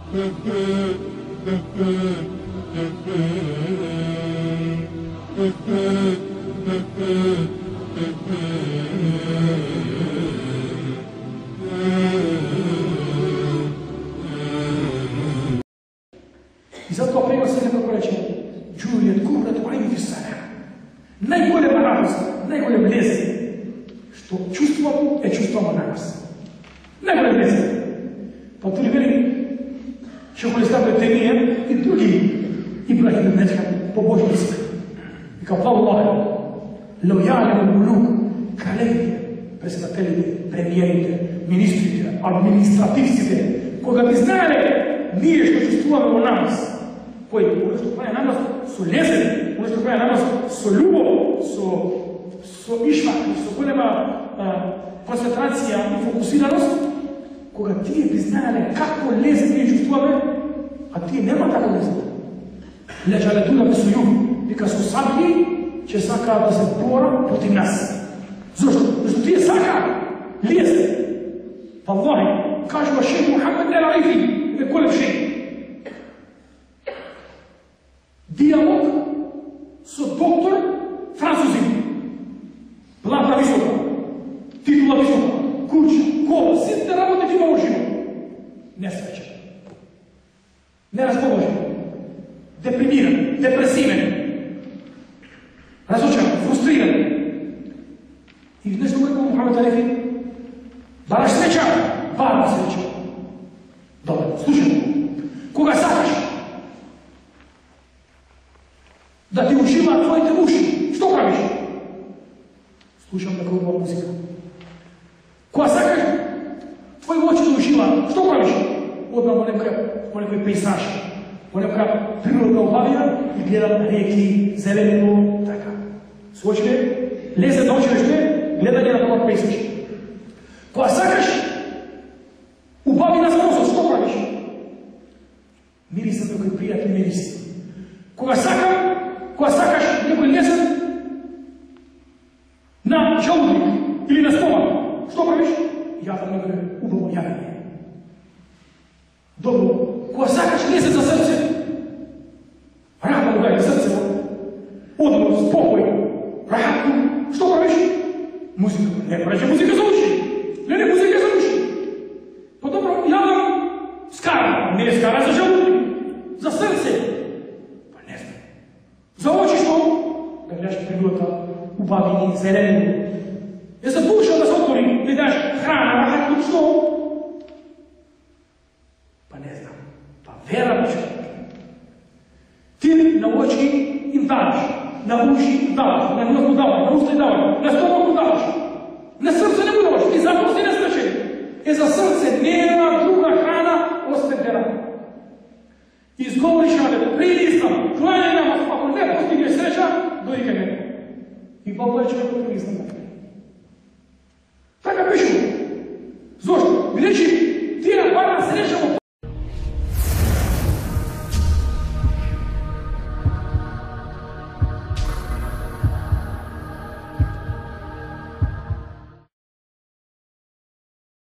И затоа према се некако рече, Джулијет кубрат мајните сара. Најголема радост, најголем лезен, што чувствувам е чувствувам на нас. Најголем лезен. Па тури вели, шехолистабе Темија и други Ибрахим днешка побожници. И као Аллах, лојален мулук, кралевите, председателите, премиерите, министрите, административците, кога би знаеле ние што чувствуваме во нас, кој оно што прави на нас со лезен, оно што прави на нас со љубов, со ишмак, со голема концентрација и фокусираност, кога тие би знаеле како лезен ние чувствуваме, а тие нема тако лезен. Леджалетуна со југ, вика со сабли, че сакаат да се бора против нас. Зошто? Зашто тие сакаат лезен. Валлахи, кажува шејх Мухамед ел-Аифи, е голем шејх. Диалог со доктор французин. Плата висока, титула висока, куќа, кола, сите работи ги има живот. Несреќен. Неразположен. Депримиран, депресивен. Разочаран, фрустриран. И нешто го Мухамед ел-Аифи, бараш среќа, бара среќа. Добре, слушај. Кога сакаш да ти уживаат твоите уши, што правиш? Слушам дека убава музика. Кога сакаш твои очи да уживаат, што правиш? Одма во некој пейзаж, во некоја природна убавина и гледам реки, зелено, така. Слушај, лезе да очи нешто, гледање на тоа пейзаж. Кога сакаш убавина за носот, што правиш? Мирисат некој пријатни мириси. Кога сакаш некој лесен на жаудник или на стомак, што правиш? Јадам некој убаво јадење. Добро, кога сакаш лесен за срце, рахат удари срцево, одмор, спокој, рахат, што правиш? Музика. Не правиш музика за уши. Не, музика за уши. Па добро, јадам скара, не е скара за жаудник, за срце. За очи што? Да гледаш природата, убавини, зелено. Е за душа да се отвори, да даш храна, рахат, што? Па не знам. Па вера беше. Ти на очи им даваш, на уши им даваш, на нос му даваш, на уста им даваш, на стомак му даваш. На срце не му даваш, ти затоа си нестрашен. Е за срце нема друга храна, освен вера. Изговориш на прилистам, кланя намаз, ако не постигнеш среќа, дојди кај мене. И Бог е човек прилистам.